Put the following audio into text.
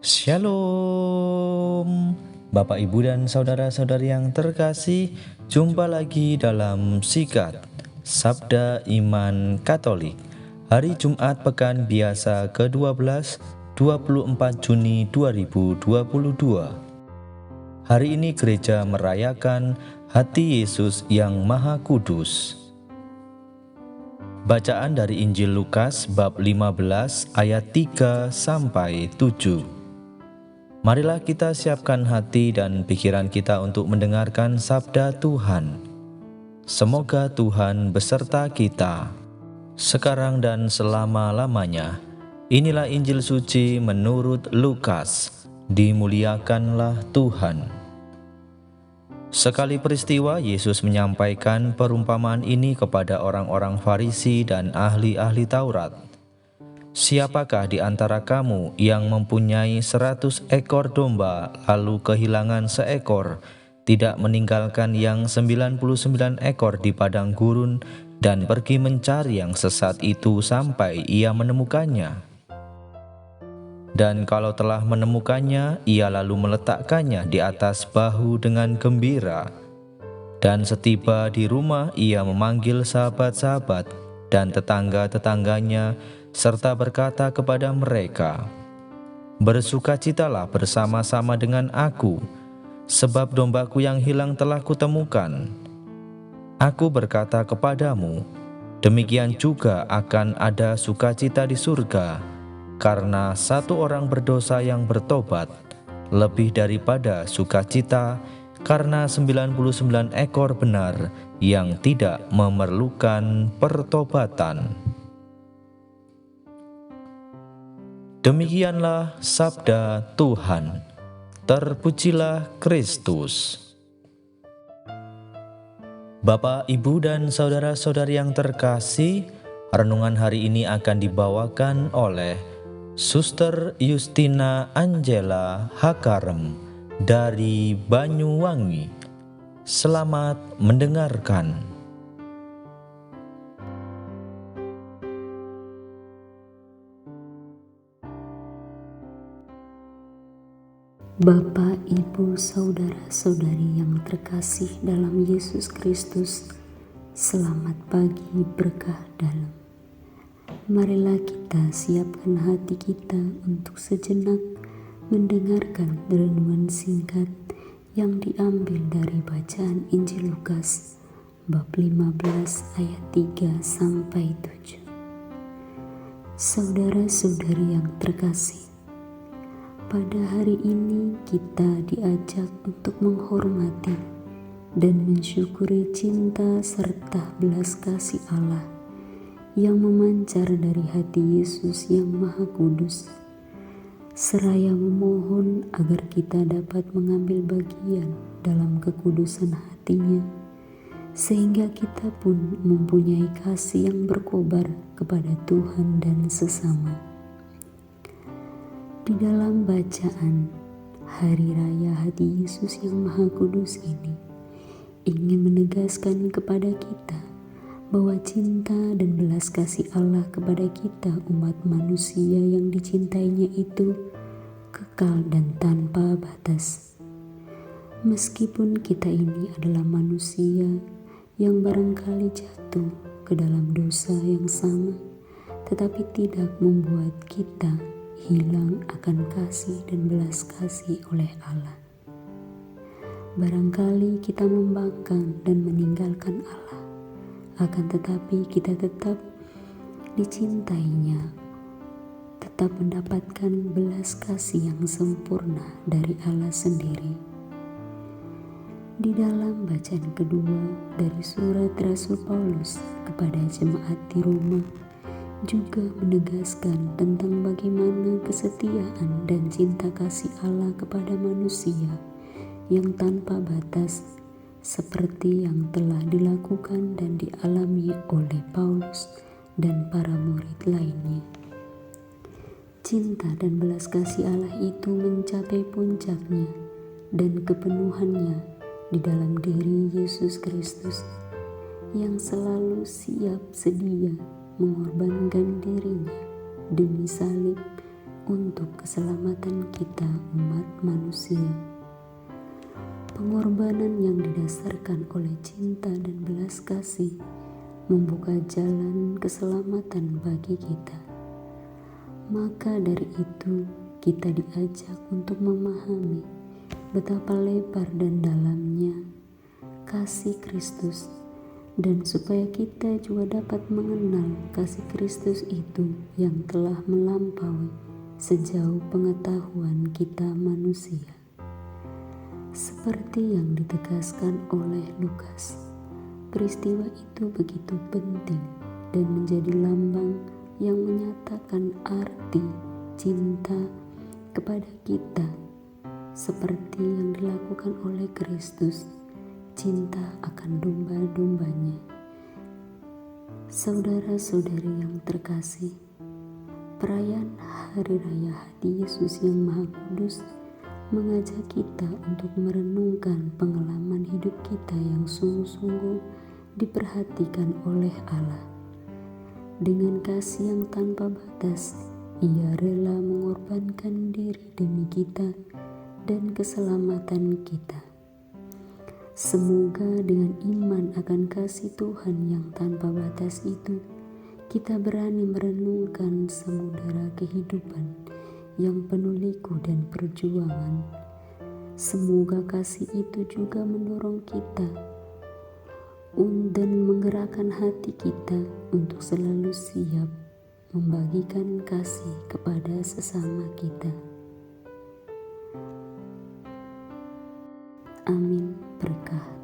Shalom, Bapak, Ibu, dan saudara-saudari yang terkasih. Jumpa lagi dalam Sikat Sabda Iman Katolik, hari Jumat Pekan Biasa ke-12, 24 Juni 2022. Hari ini gereja merayakan Hati Yesus yang Maha Kudus. Bacaan dari Injil Lukas bab 15 ayat 3-7. Marilah kita siapkan hati dan pikiran kita untuk mendengarkan sabda Tuhan. Semoga Tuhan beserta kita, sekarang dan selama-lamanya. Inilah Injil suci menurut Lukas. Dimuliakanlah Tuhan. Sekali peristiwa, Yesus menyampaikan perumpamaan ini kepada orang-orang Farisi dan ahli-ahli Taurat. Siapakah di antara kamu yang mempunyai 100 ekor domba lalu kehilangan seekor, tidak meninggalkan yang 99 ekor di padang gurun dan pergi mencari yang sesat itu sampai ia menemukannya? Dan kalau telah menemukannya, ia lalu meletakkannya di atas bahu dengan gembira. Dan setiba di rumah, ia memanggil sahabat-sahabat dan tetangga-tetangganya, serta berkata kepada mereka, "Bersukacitalah bersama-sama dengan aku, sebab dombaku yang hilang telah kutemukan. Aku berkata kepadamu, demikian juga akan ada sukacita di surga, karena satu orang berdosa yang bertobat, lebih daripada sukacita karena 99 ekor benar yang tidak memerlukan pertobatan." Demikianlah sabda Tuhan. Terpujilah Kristus. Bapak, Ibu, dan saudara-saudari yang terkasih, renungan hari ini akan dibawakan oleh Suster Justina Angela Hakarem dari Banyuwangi. Selamat mendengarkan. Bapak, Ibu, saudara-saudari yang terkasih dalam Yesus Kristus, selamat pagi berkah dalam. Marilah kita siapkan hati kita untuk sejenak mendengarkan renungan singkat yang diambil dari bacaan Injil Lukas bab 15 ayat 3-7. Saudara-saudari yang terkasih, pada hari ini kita diajak untuk menghormati dan mensyukuri cinta serta belas kasih Allah yang memancar dari hati Yesus yang Maha Kudus, seraya memohon agar kita dapat mengambil bagian dalam kekudusan hatinya, sehingga kita pun mempunyai kasih yang berkobar kepada Tuhan dan sesama. Di dalam bacaan Hari Raya Hati Yesus yang Maha Kudus ini ingin menegaskan kepada kita bahwa cinta dan belas kasih Allah kepada kita umat manusia yang dicintainya itu kekal dan tanpa batas. Meskipun kita ini adalah manusia yang barangkali jatuh ke dalam dosa yang sama, tetapi tidak membuat kita hilang akan kasih dan belas kasih oleh Allah. Barangkali kita membangkang dan meninggalkan Allah, akan tetapi kita tetap dicintainya, tetap mendapatkan belas kasih yang sempurna dari Allah sendiri. Di dalam bacaan kedua dari surat Rasul Paulus kepada jemaat di Roma juga menegaskan tentang bagaimana kesetiaan dan cinta kasih Allah kepada manusia yang tanpa batas, seperti yang telah dilakukan dan dialami oleh Paulus dan para murid lainnya. Cinta dan belas kasih Allah itu mencapai puncaknya dan kepenuhannya di dalam diri Yesus Kristus yang selalu siap sedia mengorbankan dirinya demi salib untuk keselamatan kita umat manusia. Pengorbanan yang didasarkan oleh cinta dan belas kasih membuka jalan keselamatan bagi kita. Maka dari itu, kita diajak untuk memahami betapa lebar dan dalamnya kasih Kristus, dan supaya kita juga dapat mengenal kasih Kristus itu yang telah melampaui sejauh pengetahuan kita manusia. Seperti yang ditegaskan oleh Lukas, peristiwa itu begitu penting dan menjadi lambang yang menyatakan arti cinta kepada kita, seperti yang dilakukan oleh Kristus, cinta akan domba-dombanya. Saudara-saudari yang terkasih, perayaan Hari Raya Hadi Yesus yang Maha Kudus mengajak kita untuk merenungkan pengalaman hidup kita yang sungguh-sungguh diperhatikan oleh Allah. Dengan kasih yang tanpa batas, Ia rela mengorbankan diri demi kita dan keselamatan kita. Semoga dengan iman akan kasih Tuhan yang tanpa batas itu, kita berani merenungkan samudera kehidupan yang penuh liku dan perjuangan. Semoga kasih itu juga mendorong kita dan menggerakkan hati kita untuk selalu siap membagikan kasih kepada sesama kita. Amin. Berkah.